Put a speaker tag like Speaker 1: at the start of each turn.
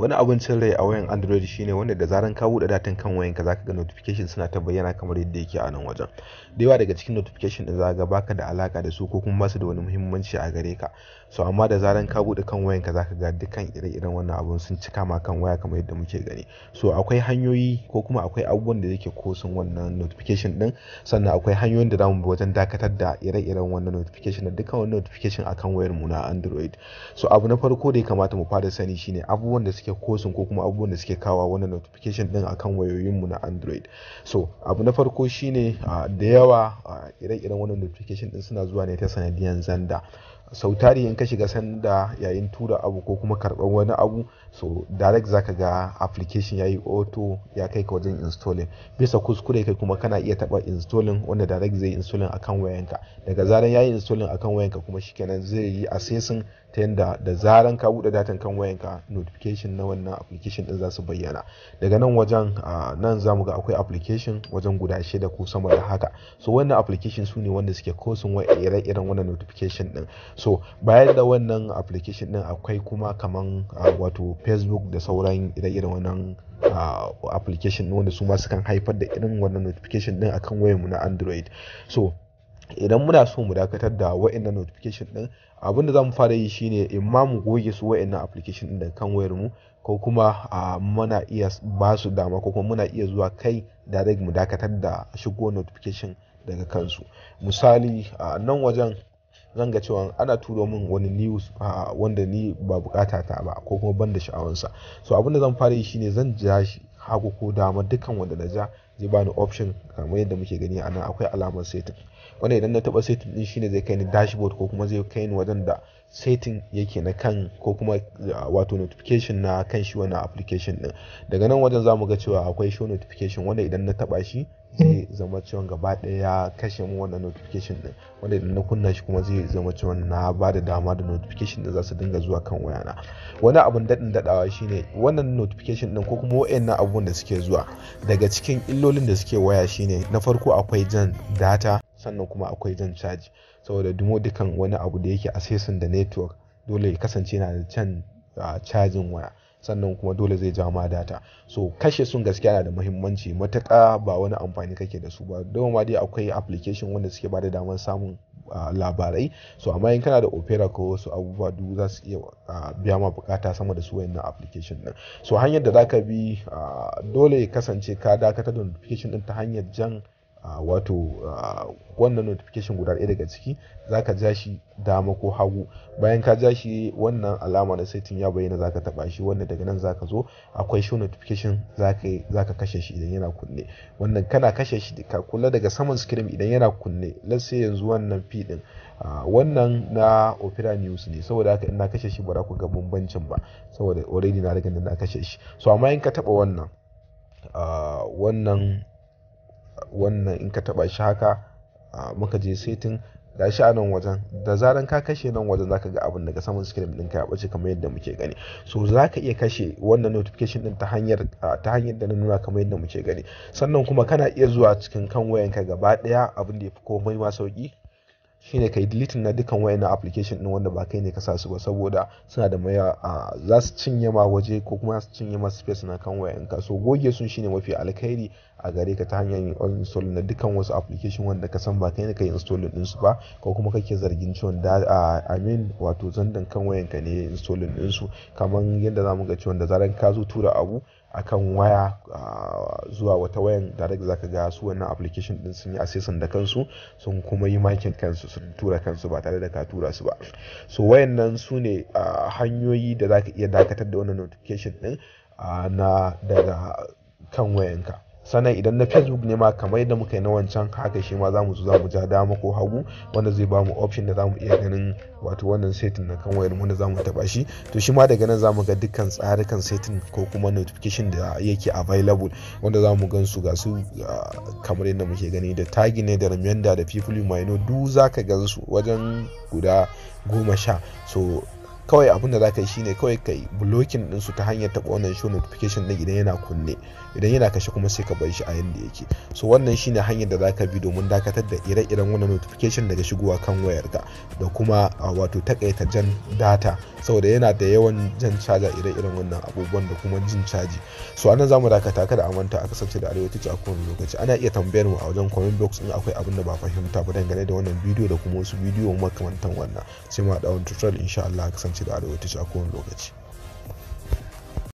Speaker 1: wani abincin rai a wayan Android shine wanda da zaran ka buɗe datan kan wayanka zaka ga notification suna ta bayyana kamar yadda yake a nan wajen. Da yawa daga cikin notification din zaka ga baka da alaka da su ko kuma basu da wani muhimmanci a gare ka. So amma da zaran ka buɗe kan wayanka zaka ga dukkan ire-iren wannan abun sun cika ma kan waya kamar yadda muke gani. So akwai hanyoyi ko kuma akwai abubuwan da yake kosin wannan notification din, sannan akwai hanyoyin da zamu bi wajen dakatar da ire-iren wannan notification da dukkan wannan notification akan wayar mu na Android. So abu na farko da ya kamata mu fara sani shine abubuwan da suke kosin ko kuma abubuwan da suke kawo wannan notification din akan wayoyin mu na Android. So abu na farko shine da yawa ire-iren wannan notification din suna zuwa ne ta sanadiyan zanda. Sau tari in ka shiga sanda yayin tura abu ko kuma karɓar wani abu, so direct zaka ga application yayi auto ya kai ka wajen installing. Bisa kuskure kai kuma kana iya taɓa installing wanda direct zai installing akan wayanka. Daga zaran yayi installing akan wayanka kuma shikenan zai yi assessing ta yanda da zaran ka buɗe datan kan wayanka notification na wannan application din za su bayyana. Daga nan wajen nan zamu ga akwai application wajen guda 6 ko sama da haka. So wannan application su ne wanda suke kosin ire-iren wannan notification din. So bayan da wannan application din akwai kuma kaman wato Facebook da sauran ire-iren wannan application wanda su ma sukan haifar da irin wannan notification din akan wayarmu na Android. So idan muna so mu dakatar da wa'annan notification din, abin da zamu fara yi shine imma mu goge su wa'annan application din daga kan wayar mu, ko kuma muna iya ba su dama ko kuma muna iya zuwa kai direct mu dakatar da shigo notification daga kansu. Misali nan wajen zan ga cewa ana turo min wani news wanda ni ba bukata ta ba ko kuma ban da sha'awansa. So abin da zan fara yi shine zan ja shi hagu ko dama, dukkan wanda na ja zai bani option kamar yadda muke gani a nan akwai alamar setting, wanda idan na taba setting din shine zai kai ni dashboard ko kuma zai kai ni wajen da setting yake na kan ko kuma wato notification na kan shi wannan application din. Daga nan wajen zamu ga cewa akwai show notification wanda idan na taba shi zai zama cewa gaba ɗaya ya kashe mu wannan notification din, wanda idan na kunna shi kuma zai zama cewa na ba da dama da notification da za su dinga zuwa kan wayana. Wani abun daɗawa shine wannan notification din ko kuma wayannan abubuwan da suke zuwa, daga cikin illolin da suke waya shine na farko akwai jan data, sannan kuma akwai jan caji, saboda dukan wani abu da yake assessing da network dole ya kasance yana da jan cajin waya, sannan kuma dole zai ja ma data. So kashe sun gaskiya yana da muhimmanci matuƙa, ba wani amfani kake da su ba. Don ma dai akwai application wanda suke bada damar samun labarai, so amma in kana da Opera ko wasu abubuwa duk za su iya biya ma bukata sama da su wayannan application din. So hanyar da zaka bi dole ya kasance ka dakatar da notification din ta hanyar jan wato wannan notification guda ɗaya daga ciki, zaka ja shi dama ko hagu. Bayan ka ja shi wannan alama na setting ya bayyana, zaka taba shi, wanda daga nan zaka zo akwai show notification zaka kashe shi idan yana kunne. Wannan kana kashe shi ka kula daga saman screen idan yana kunne. Let's say yanzu wannan feed din wannan na Opera News ne, saboda haka in na kashe shi ba za ku ga bambancin ba saboda already na riga na kashe shi. So amma in ka taba wannan in ka taba shi haka muka je setting, gashi a nan wajen da zaran ka kashe nan wajen zaka ga abin daga saman screen din ka ya bace kamar yadda muke gani. So zaka iya kashe wannan notification din ta hanyar da na nuna kamar yadda muke gani. Sannan kuma kana iya zuwa cikin kan wayanka gaba daya, abin da yafi komai ma sauki shine kai deleting na dukkan wayannan application din wanda ba kai ne ka sa su ba, saboda suna da maya za su cinye ma waje ko kuma su cinye ma space na kan wayanka. So goge sun shine mafi alkhairi a gare ka ta hanyar yin uninstall na dukkan wasu application wanda ka san ba kai ne ka yi installing din su ba, ko kuma kake zargin cewa wato zandan kan wayanka ne installing din su. Kamar yadda zamu ga cewa da zaran ka zo tura abu akan waya zuwa wata wayan, direct zaka ga su wannan application din sun yi assessing da kansu, sun kuma yi makin kansu, sun tura kansu ba tare da ka tura su ba. So wayannan su ne hanyoyi da zaka iya dakatar da wannan notification din daga kan wayanka. Sannan idan na Facebook ne ma kamar yadda muka yi na wancan, haka shi ma zamu ja dama ko hagu, wanda zai bamu option da zamu iya ganin wato wannan setting na kan wayar mu da zamu taba shi. To shi ma daga nan zamu ga dukkan tsarukan setting ko kuma notification da yake available, wanda zamu gan su ga su kamar yadda muke gani, da tagi ne, da reminder, da people you might know, duk zaka gan su wajen guda 10. So kawai abin da zaka yi shine kawai kai blocking din su ta hanyar taba wannan show notification din idan yana kunne. Idan yana kashe kuma sai ka bar shi a yanda yake. So wannan shine hanyar da zaka bi domin dakatar da ire-iren wannan notification daga shigowa kan wayarka, da kuma wato takaita jan data saboda yana da yawan jan caja ire-iren wannan abubuwan da kuma jin caji. So anan zamu dakata, kada a manta a kasance da Arewa Teach a kowane lokaci. Ana iya tambayar mu a wajen comment box in akwai abin da ba fahimta ba dangane da wannan bidiyo da kuma wasu bidiyo makamantan wannan, sai mu haɗa wani tutorial insha Allah. A kasance da Arewa Teach a kowane lokaci.